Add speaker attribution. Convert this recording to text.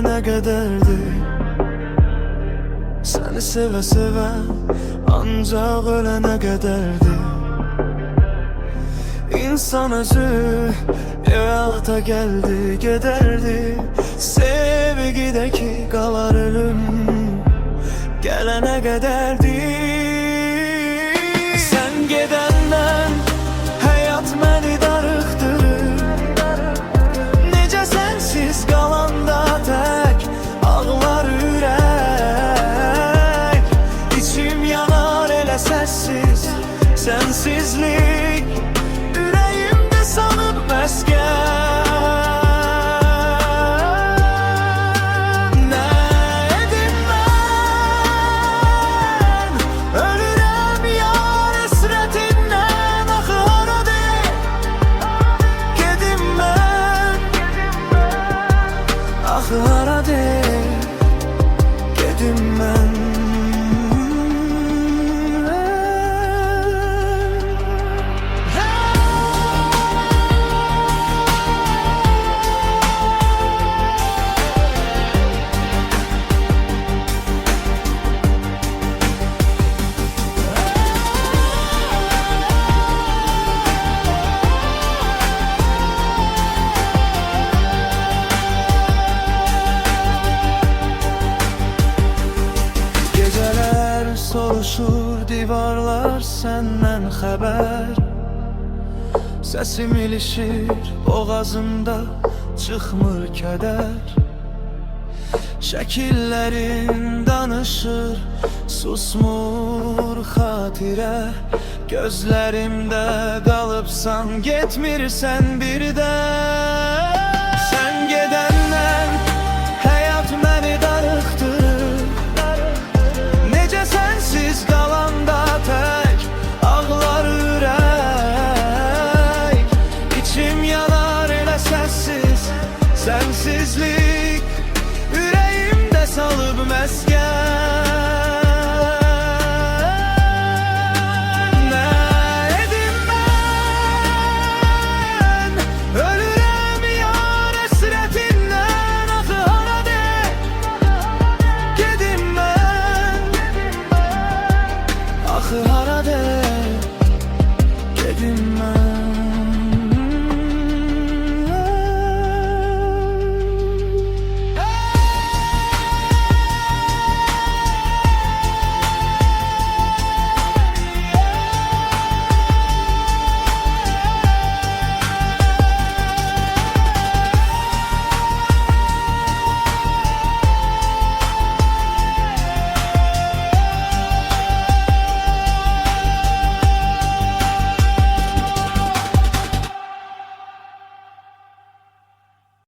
Speaker 1: ölene qədərdir. Səni sevə-sevə ancaq ölene qədərdir. İnsan özü həyata gəldi, gedərdi. Sevgidə ki qalar ölüm, gələnə qədərdir. Sən gedəndən həyat məni darıxdırır. Necə sənsiz qalanda tək ağlar ürək. İçim yanar elə səssiz, sənsizlik ürəyimdə sanıb məskən. Hara gedim mən? Soruşur divarlar səndən xəbər. Səsim ilişir boğazımda, çıxmır kədər. Şəkillərin danışır, susmur xatirə. Gözlərimdə qalıbsan, getmirsən birdən. Sən gedər